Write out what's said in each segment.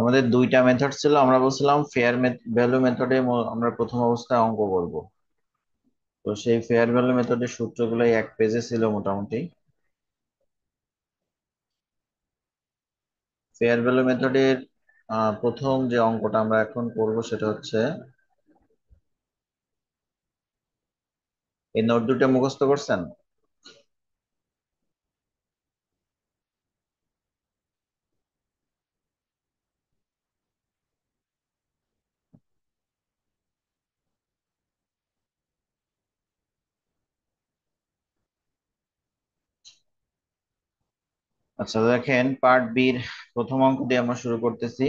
আমাদের দুইটা মেথড ছিল, আমরা বলছিলাম ফেয়ার ভ্যালু মেথডে আমরা প্রথম অবস্থায় অঙ্ক করব। তো সেই ফেয়ার ভ্যালু মেথডের সূত্রগুলো এক পেজে ছিল মোটামুটি। ফেয়ার ভ্যালু মেথডের প্রথম যে অঙ্কটা আমরা এখন করব সেটা হচ্ছে, এই নোট দুটো মুখস্থ করছেন? আচ্ছা দেখেন, পার্ট বির প্রথম অঙ্ক দিয়ে আমরা শুরু করতেছি।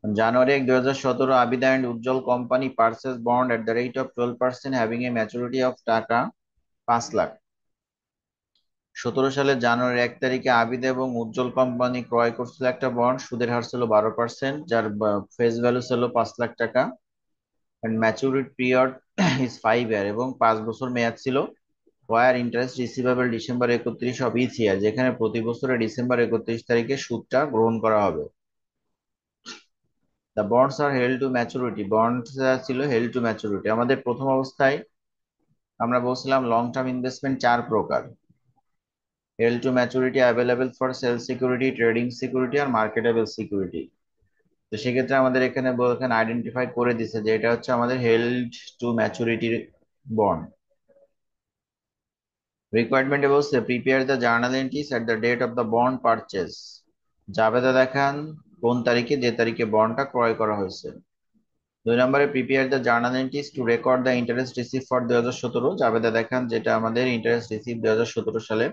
January 1, 2017, Abida and Ujjwal company purchase bond at the rate of 12% having a maturity of taka 5 lakh. 17 সালের জানুয়ারি 1 তারিখে আবিদ এবং উজ্জ্বল কোম্পানি ক্রয় করছিল একটা বন্ড, সুদের হার ছিল 12%, যার ফেস ভ্যালু ছিল 5 লাখ টাকা। ম্যাচুরিটি পিরিয়ড ইজ 5 ইয়ার এবং 5 বছর মেয়াদ ছিল। Were interest receivable December 31 of each year, যেখানে প্রতি বছরে December 31 তারিখে সুদটা গ্রহণ করা হবে। The bonds are held to maturity, bond ছিল হেল্ড টু ম্যাচুরিটি। আমাদের প্রথম অবস্থায় আমরা বলছিলাম লং টার্ম ইনভেস্টমেন্ট 4 প্রকার: held to maturity, available for sale security, trading security আর মার্কেটেবল সিকিউরিটি। তো সেক্ষেত্রে আমাদের এখানে আইডেন্টিফাই করে দিছে যে এটা হচ্ছে আমাদের হেল্ড টু ম্যাচুরিটির বন্ড। রিকোয়ারমেন্টে বলছে prepare the journal entries at the date of the bond purchase, জাবেদা দেখান কোন তারিখে, যে তারিখে বন্ডটা ক্রয় করা হয়েছে। 2 নম্বরে prepare the journal entries to record the interest receive for 2017, জাবেদা দেখান যেটা আমাদের ইন্টারেস্ট রিসিভ 2017 সালে।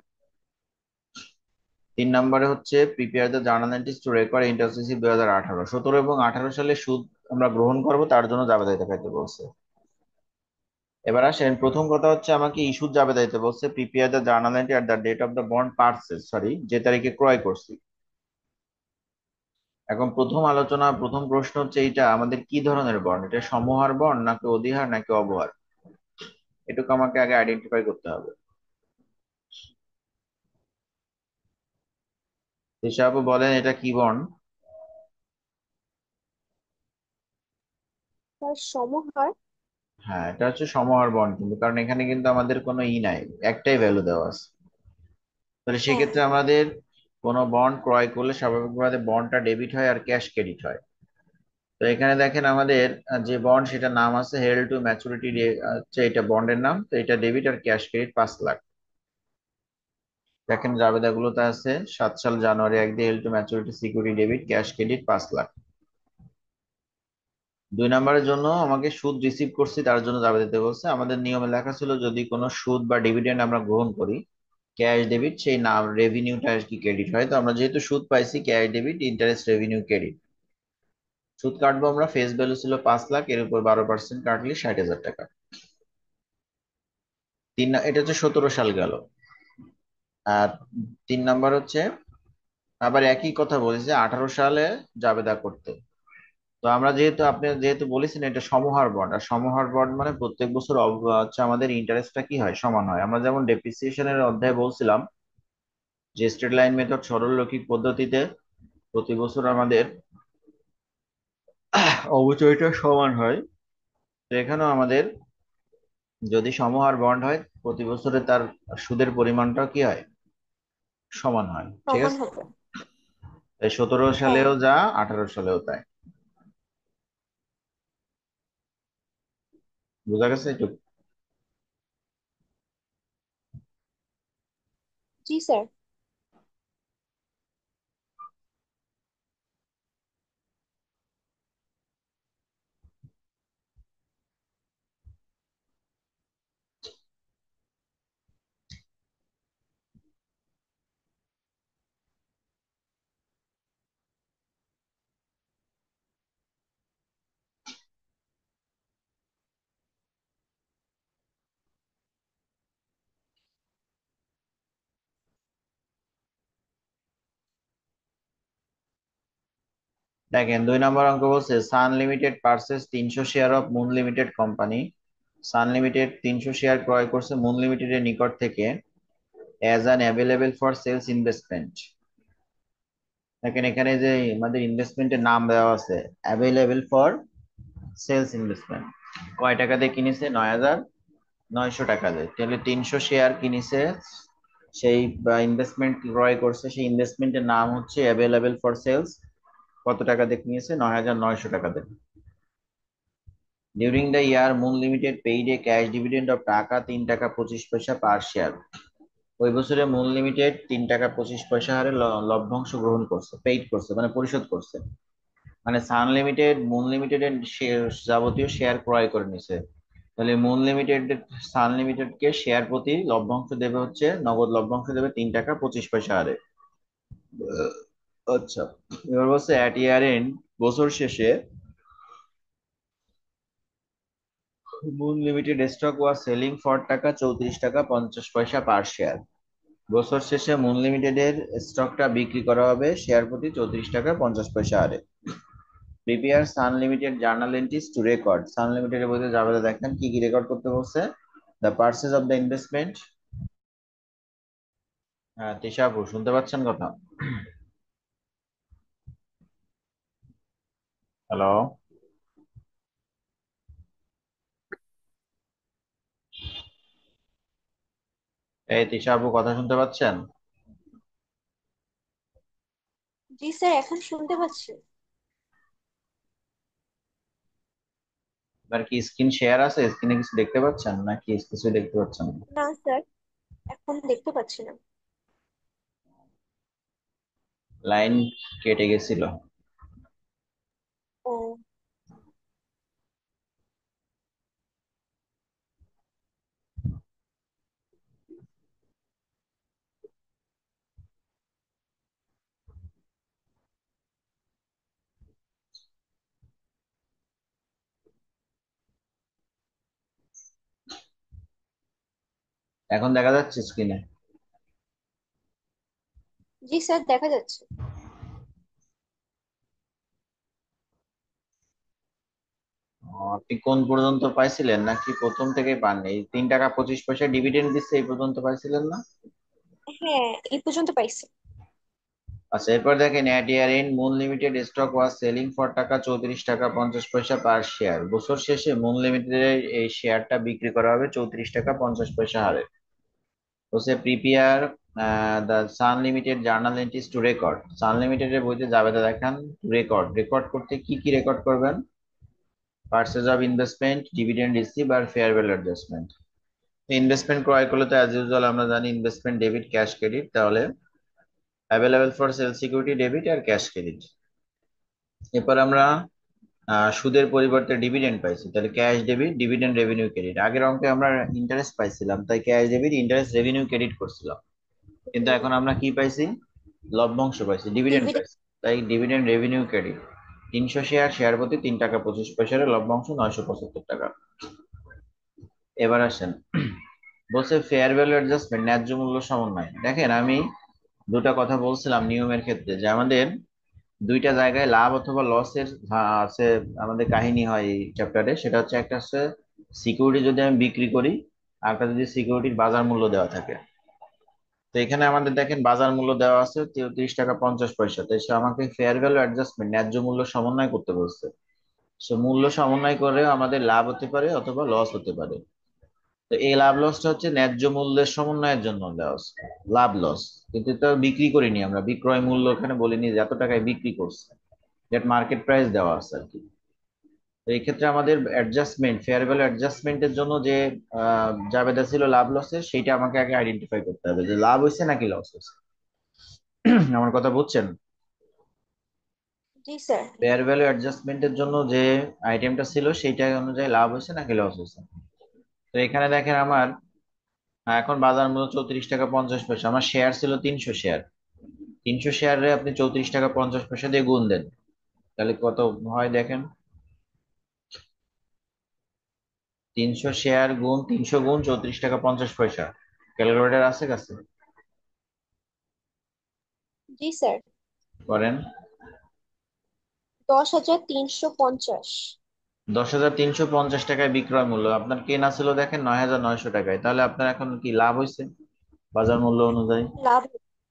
3 নম্বরে হচ্ছে prepare the journal entries to record interest receive 2018, 2017 এবং 2018 সালে সুদ আমরা গ্রহণ করব, তার জন্য জাবেদা দেখাইতে বলছে। এবার আসেন, প্রথম কথা হচ্ছে আমাকে ইস্যুর জাবেদা দিতে বলছে prepare the journal entry at the date of the bond purchase, sorry যে তারিখে ক্রয় করছি। এখন প্রথম প্রশ্ন হচ্ছে এইটা আমাদের কি ধরনের বন্ড, এটা সমহার বন্ড নাকি অধিহার নাকি অবহার, এটুকু আমাকে আগে আইডেন্টিফাই করতে হবে। হিসাব বলেন এটা কি বন্ড? তার সমাহার। হ্যাঁ, এটা হচ্ছে সমহার বন্ড, কিন্তু কারণ এখানে কিন্তু আমাদের কোনো নাই, একটাই ভ্যালু দেওয়া আছে। তাহলে হ্যাঁ, সেক্ষেত্রে আমাদের কোনো বন্ড ক্রয় করলে স্বাভাবিকভাবে বন্ডটা ডেবিট হয় আর ক্যাশ ক্রেডিট হয়। তো এখানে দেখেন আমাদের যে বন্ড সেটার নাম আছে হেল্ড টু ম্যাচুরিটি, হচ্ছে এটা বন্ডের নাম। তো এটা ডেবিট আর ক্যাশ ক্রেডিট 5 লাখ। দেখেন জাবেদাগুলোতে আছে 7 সাল জানুয়ারি 1 দিয়ে held to maturity security debit cash credit 5 lakh. 2 নম্বরের জন্য আমাকে সুদ রিসিভ করছি, তার জন্য জাবেদা দিতে বলছে। আমাদের নিয়মে লেখা ছিল যদি কোনো সুদ বা ডিভিডেন্ড আমরা গ্রহণ করি, ক্যাশ ডেবিট সেই নাম রেভিনিউটা আর কি ক্রেডিট হয়। তো আমরা যেহেতু সুদ পাইছি, cash debit interest revenue credit. সুদ কাটবো আমরা, ফেস ভ্যালু ছিল 5 লাখ, এর উপর 12% কাটলে 60,000 টাকা। এটা হচ্ছে 17 সাল গেল। আর 3 নম্বর হচ্ছে আবার একই কথা বলেছে 18 সালে জাবেদা করতে। তো আমরা যেহেতু আপনি যেহেতু বলেছেন এটা সমহার বন্ড, আর সমহার বন্ড মানে প্রত্যেক বছর হচ্ছে আমাদের ইন্টারেস্টটা কি হয়, সমান হয়। আমরা যেমন ডেপ্রিসিয়েশনের অধ্যায়ে বলছিলাম যে স্ট্রেট লাইন মেথড সরলরৈখিক পদ্ধতিতে প্রতি বছর আমাদের অবচয়টা সমান হয়। তো এখানেও আমাদের যদি সমহার বন্ড হয়, প্রতি বছরে তার সুদের পরিমাণটাও কি হয়, সমান হয়। ঠিক সমান আছে, হবে। তাই 17 হ্যাঁ। সালেও যা 18 সালেও তাই। বুঝা গেছে একটু? জি স্যার। দেখেন 2 নম্বর অঙ্ক বলছে Sun Limited purchases 300 share of Moon Limited company. Sun Limited 300 share ক্রয় করছে মুন লিমিটেডের নিকট থেকে as an available for sales investment. দেখেন এখানে যে আমাদের ইনভেস্টমেন্টের নাম দেওয়া আছে, অ্যাভেলেবেল ফর সেলস ইনভেস্টমেন্ট। কয় টাকা দিয়ে কিনেছে? 9,900 টাকা দিয়ে। তাহলে 300 শেয়ার কিনেছে, সেই ইনভেস্টমেন্ট ক্রয় করছে, সেই ইনভেস্টমেন্টের নাম হচ্ছে অ্যাভেলেবেল ফর সেলস। কত টাকা দিয়ে কিনেছে? 9,900 টাকা দিয়ে। During the year moon limited paid A cash dividend of টাকা 3 টাকা 25 পয়সা পার শেয়ার। ওই বছরে মুন লিমিটেড 3 টাকা 25 পয়সা হারে লভ্যাংশ গ্রহণ করছে, পেইড করছে মানে পরিশোধ করছে। মানে সান লিমিটেড মুন লিমিটেড এর যাবতীয় শেয়ার ক্রয় করে নিছে। তাহলে মুন লিমিটেড সান লিমিটেড কে শেয়ার প্রতি লভ্যাংশ দেবে হচ্ছে, নগদ লভ্যাংশ দেবে 3 টাকা 25 পয়সা হারে। আচ্ছা, এবার বলছে অ্যাট ইয়ার এন্ড, বছর শেষে moon limited stock was selling for taka 34 টাকা 50 পয়সা পার শেয়ার। বছর শেষে মুন লিমিটেড এর স্টকটা বিক্রি করা হবে শেয়ার প্রতি 34 টাকা 50 পয়সা হারে। Prepare Sun limited journal entries to record. Sun limited এর বইতে যাবে, দেখেন কি কি রেকর্ড করতে বলছে। The purchase of the investment. হ্যাঁ তিশা আপু, শুনতে পাচ্ছেন কথা? হ্যালো? এই তিশা আপু, কথা শুনতে পাচ্ছেন? জি স্যার, এখন শুনতে পাচ্ছি। এবার কি স্ক্রিন শেয়ার আছে? স্ক্রিনে কিছু দেখতে পাচ্ছেন নাকি কিছু দেখতে পাচ্ছেন না? না স্যার, এখন দেখতে পাচ্ছি না। লাইন কেটে গেছিল। ও। এখন দেখা যাচ্ছে স্ক্রিনে? জি স্যার, দেখা যাচ্ছে। আপনি কোন পর্যন্ত পাইছিলেন নাকি প্রথম থেকে পাননি? এই 3 টাকা 25 পয়সা ডিভিডেন্ড দিচ্ছে, এই পর্যন্ত পাইছিলেন না? হ্যাঁ, এই পর্যন্ত পাইছি। আচ্ছা, এরপর দেখেন at year end Moon limited stock was selling for taka 34 টাকা 50 পয়সা পার শেয়ার। বছর শেষে মুন লিমিটেডের এই শেয়ারটা বিক্রি করা হবে 34 টাকা 50 পয়সা হারে। বলছে prepare the Sun limited journal entries to record. Sun লিমিটেডের বইতে যাবে তা দেখান। রেকর্ড, রেকর্ড করতে কি কি রেকর্ড করবেন? Purchase of investment, dividend receive আর ফেয়ার ভ্যালু অ্যাডজাস্টমেন্ট। ইনভেস্টমেন্ট ক্রয় করলে তো অ্যাজ ইউজুয়াল আমরা জানি ইনভেস্টমেন্ট ডেবিট ক্যাশ ক্রেডিট, তাহলে available for sale security debit আর ক্যাশ ক্রেডিট। এরপর আমরা সুদের পরিবর্তে ডিভিডেন্ড পাইছি, তাহলে cash debit dividend revenue credit. আগের অঙ্কে আমরা ইন্টারেস্ট পাইছিলাম, তাই cash debit interest revenue credit করছিলাম। কিন্তু এখন আমরা কি পাইছি? লভ্যাংশ পাইছি, ডিভিডেন্ড ডিভিডেন্ড। পাইছি। তাই dividend revenue credit. 300 share, share প্রতি 3 টাকা 25 পয়সা, লভ্যাংশ 975 টাকা। এবার আসেন, বলছে ফেয়ার ভ্যালু অ্যাডজাস্টমেন্ট, ন্যায্য মূল্য সমন্বয়। দেখেন আমি দুটা কথা বলছিলাম নিয়মের ক্ষেত্রে, যে আমাদের দুইটা জায়গায় লাভ অথবা লসের আছে, আমাদের কাহিনী হয় এই চ্যাপ্টারে। সেটা হচ্ছে, একটা হচ্ছে সিকিউরিটি যদি আমি বিক্রি করি, আর একটা যদি সিকিউরিটির বাজার মূল্য দেওয়া থাকে। তো এখানে আমাদের দেখেন বাজার মূল্য দেওয়া আছে 33 টাকা 50 পয়সা, তো সে আমাকে ফেয়ার ভ্যালু অ্যাডজাস্টমেন্ট ন্যায্য মূল্য সমন্বয় করতে বলছে। সে মূল্য সমন্বয় করে আমাদের লাভ হতে পারে অথবা লস হতে পারে। তো এই লাভ লসটা হচ্ছে ন্যায্য মূল্যের সমন্বয়ের জন্য দেওয়া আছে, লাভ লস। কিন্তু এটা বিক্রি করিনি আমরা, বিক্রয় মূল্য এখানে বলিনি যে এত টাকায় বিক্রি করছে, যেটা মার্কেট প্রাইস দেওয়া আছে আর কি। তো এই ক্ষেত্রে আমাদের অ্যাডজাস্টমেন্ট, ফেয়ার ভ্যালু অ্যাডজাস্টমেন্টের জন্য যে জাবেদা ছিল লাভ লসের, সেইটা আমাকে আগে আইডেন্টিফাই করতে হবে যে লাভ হয়েছে নাকি লস হয়েছে। আমার কথা বুঝছেন? জি স্যার। ফেয়ার ভ্যালু অ্যাডজাস্টমেন্টের জন্য যে আইটেমটা ছিল সেইটা অনুযায়ী লাভ হয়েছে নাকি লস হয়েছে। তো এখানে দেখেন আমার এখন বাজার মূল্য 34 টাকা 50 পয়সা, আমার শেয়ার ছিল 300 শেয়ার। 300 শেয়ারে আপনি 34 টাকা 50 পয়সা দিয়ে গুণ দেন, তাহলে কত হয় দেখেন। 300 শেয়ার গুণ 300 গুণ 34 টাকা 50 পয়সা। ক্যালকুলেটর আছে কাছে? জি স্যার। করেন। 10,350। 10,350 টাকায় বিক্রয় মূল্য, আপনার কেনা ছিল দেখেন 9,900 টাকায়, তাহলে আপনার এখন কি লাভ হয়েছে বাজার মূল্য অনুযায়ী? লাভ।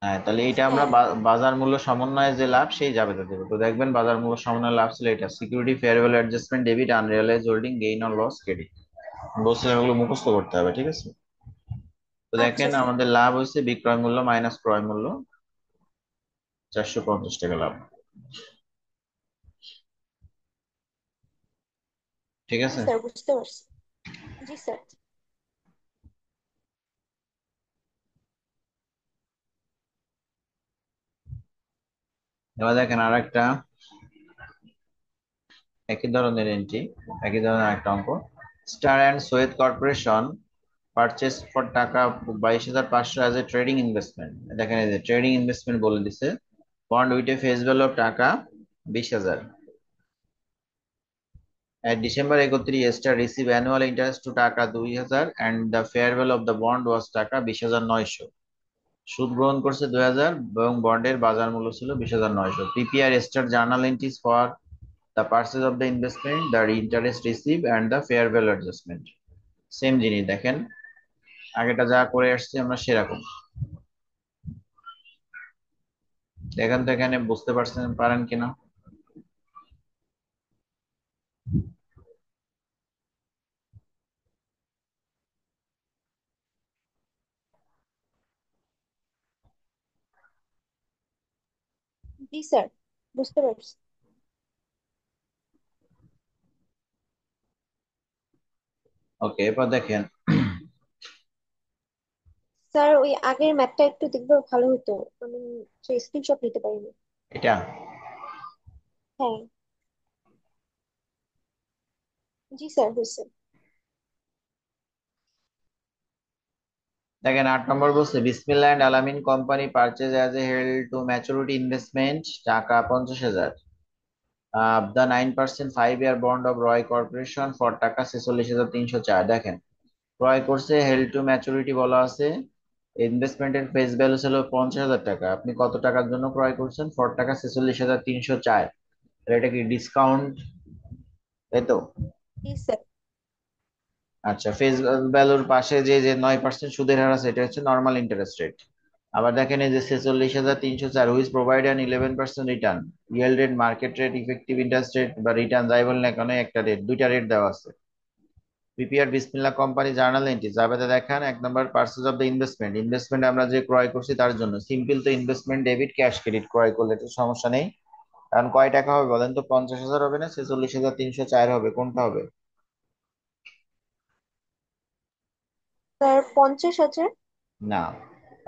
হ্যাঁ, তাহলে এটা আমরা হ্যাঁ। বাজার মূল্য সমন্বয়ে যে লাভ সেই জাবেদা দেবো। তো দেখবেন বাজার মূল্য সমন্বয়ে লাভ ছিল এটা security fair value adjustment debit unrealised holding gain or loss credit. বলছিলাম এগুলো মুখস্থ করতে হবে, ঠিক আছে? তো আচ্ছা দেখেন স্যার। আমাদের লাভ হচ্ছে বিক্রয় মূল্য মাইনাস ক্রয় মূল্য, 450 টাকা লাভ। ঠিক জি আছে। স্যার, বুঝতে পারছি। জি স্যার। এবার দেখেন আর একটা একই ধরনের এন্ট্রি, একই ধরনের একটা অঙ্ক। Star and Sweat Corporation purchase for টাকা 22,500 অ্যাজ এ ট্রেডিং ইনভেস্টমেন্ট। দেখেন এই যে ট্রেডিং ইনভেস্টমেন্ট বলে দিছে। Bond with a face value of টাকা 20,000। At December 31, Star receive annual interest to টাকা 2,000 and the fair value of the bond was টাকা 20,900। সুদ গ্রহণ করছে 2,000 এবং বন্ডের বাজার মূল্য ছিল 20,900। PPR star journal entries for the purchase of the investment, the interest receive and the fair value adjustment. Same জিনিস দেখেন, আগেটা যা করে আসছি আমরা সেরকম। এখান থেকে এখানে বুঝতে পারেন কিনা। জি স্যার, বুঝতে পারছি। ওকে, এরপর দেখেন স্যার, ওই আগের ম্যাথটা একটু দেখবে ভালো হতো। আমি স্ক্রিনশট নিতে পারিনি। এটা। হ্যাঁ। জি স্যার, হয়েছে। দেখেন 8 নম্বর বলছে Bismillah and Alamin company purchase as a held to maturity investment taka 50,000 the 9% 5 year bond of Roy corporation for taka 46,304। দেখেন ক্রয় করছে, হেল্ড টু ম্যাচুরিটি বলা আছে, ইনভেস্টমেন্টের ফেস ভ্যালু ছিল 50,000 টাকা। আপনি কত টাকার জন্য ক্রয় করছেন? ফর টাকা 46,304। এটা কি ডিসকাউন্ট, তাই তো? জি স্যার। আচ্ছা, ফেস ভ্যালুর পাশে যে যে 9% সুদের হার আছে এটা হচ্ছে নর্মাল ইন্টারেস্ট রেট। আবার দেখেন এই যে 46,304 which provide an 11% return, yield rate, market rate, effective interest rate বা রিটার্ন যাই বলেন না কেন একটা রেট, দুইটা রেট দেওয়া আছে। পিপিআর বিসমিল্লাহ কোম্পানি জার্নাল এন্ট্রি জাবেদা দেখান। 1 নম্বর purchase of the investment, investment আমরা যে ক্রয় করছি তার জন্য সিম্পল তো ইনভেস্টমেন্ট ডেবিট ক্যাশ ক্রেডিট ক্রয় করলে তো সমস্যা নেই। কারণ কয় টাকা হবে বলেন তো? 50,000 হবে না 46,304 হবে? কোনটা হবে? স্যার, 50,000। না,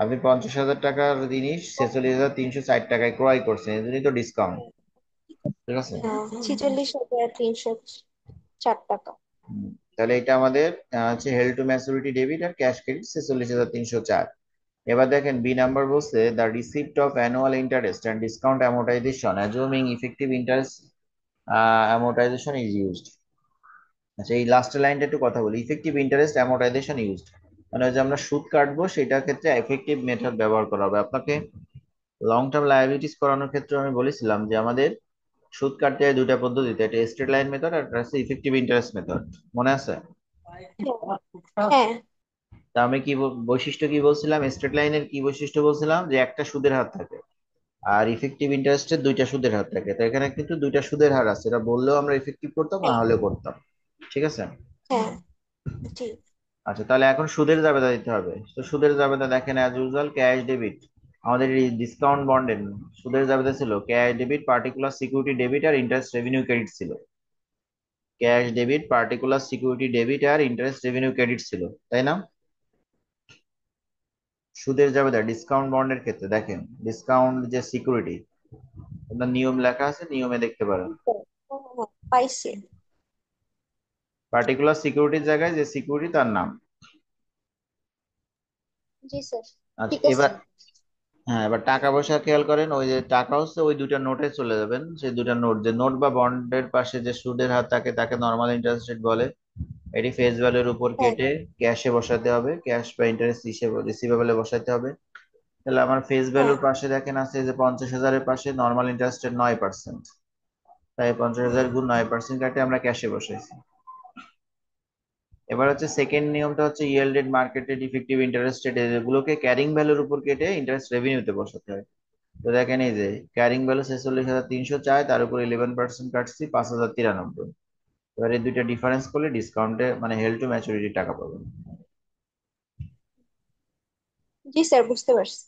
আপনি 50,000 টাকার জিনিস 46,304 টাকায় ক্রয় করছেন, এই জন্যই তো ডিসকাউন্ট। ঠিক আছে। হ্যাঁ, 46,304 টাকা। হুম, তাহলে এটা আমাদের হচ্ছে হেল্ড টু ম্যাচুরিটি ডেবিট আর ক্যাশ ক্রেডিট 46,304। এবার দেখেন বি নাম্বার বলছে the receipt of annual interest and discount amortisation অ্যাজুমিং effective interest amortisation is used. আচ্ছা, এই লাস্টের লাইনটা একটু কথা বলি। ইফেক্টিভ ইন্টারেস্ট অ্যামোর্টাইজেশন ইউজড মানে যে আমরা সুদ কাটবো সেটার ক্ষেত্রে এফেক্টিভ মেথড ব্যবহার করা হবে। আপনাকে লং টার্ম লায়াবিলিটিস করানোর ক্ষেত্রে আমি বলেছিলাম যে আমাদের সুদ কাটতে হয় দুইটা পদ্ধতিতে, একটা স্ট্রেট লাইন মেথড আর একটা হচ্ছে ইফেক্টিভ ইন্টারেস্ট মেথড। মনে আছে? হ্যাঁ। হ্যাঁ। তা আমি কি বৈশিষ্ট্য কি বলছিলাম? স্ট্রেট লাইনের কি বৈশিষ্ট্য বলছিলাম? যে একটা সুদের হার থাকে, আর ইফেক্টিভ ইন্টারেস্টের দুইটা সুদের হার থাকে। তো এখানে কিন্তু দুইটা সুদের হার আছে, এটা বললেও আমরা ইফেক্টিভ করতাম, না হ্যাঁ। হলেও করতাম। ঠিক আছে। হ্যাঁ। জি। আচ্ছা, তাহলে এখন সুদের জাবেদা দিতে হবে। তো সুদের জাবেদা দেখেন অ্যাজ ইউজুয়াল ক্যাশ ডেবিট। আমাদের এই ডিসকাউন্ট বন্ডের সুদের জাবেদা ছিল cash debit, particular security debit আর ইন্টারেস্ট রেভিনিউ ক্রেডিট ছিল। Cash debit, particular security debit আর ইন্টারেস্ট রেভিনিউ ক্রেডিট ছিল, তাই না? সুদের জাবেদা ডিসকাউন্ট বন্ডের ক্ষেত্রে দেখেন ডিসকাউন্ট যে সিকিউরিটি, আপনার নিয়ম লেখা আছে, নিয়মে দেখতে পারেন। জি স্যার। হ্যাঁ, হ্যাঁ, হ্যাঁ, পাইছি। পার্টিকুলার সিকিউরিটির জায়গায় যে সিকিউরিটি তার নাম। জি স্যার। আচ্ছা ঠিক আছে। এবার, হ্যাঁ এবার টাকা পয়সা খেয়াল করেন, ওই যে টাকা হচ্ছে ওই দুইটা নোটে চলে যাবেন। সেই দুইটা নোট, যে নোট বা বন্ডের পাশে যে সুদের হার থাকে তাকে নর্মাল ইন্টারেস্ট রেট বলে। এটি ফেস ভ্যালুর উপর হ্যাঁ। কেটে ক্যাশে বসাতে হবে, ক্যাশ বা ইন্টারেস্ট হিসেবে রিসিভেবলে বসাতে হবে। তাহলে আমার ফেস হ্যাঁ। ভ্যালুর পাশে দেখেন আছে যে 50,000-এর পাশে নর্মাল ইন্টারেস্টের 9%। তাই 50,000 গুণ 9% কাটে আমরা ক্যাশে বসাইছি। এবার হচ্ছে সেকেন্ড নিয়মটা হচ্ছে ইয়েল্ডেড মার্কেটেড ইফেক্টিভ ইন্টারেস্ট রেট, এগুলোকে ক্যারিং ভ্যালুর উপর কেটে ইন্টারেস্ট রেভিনিউতে বসাতে হয়। তো দেখেন এই যে ক্যারিং ভ্যালু 46,300 চায়, তার উপর 11% কাটছি 5,093। এবার এই দুইটা ডিফারেন্স করলে ডিসকাউন্টে মানে হেল্ড টু ম্যাচুরিটি টাকা পাবেন। জি স্যার, বুঝতে পারছি।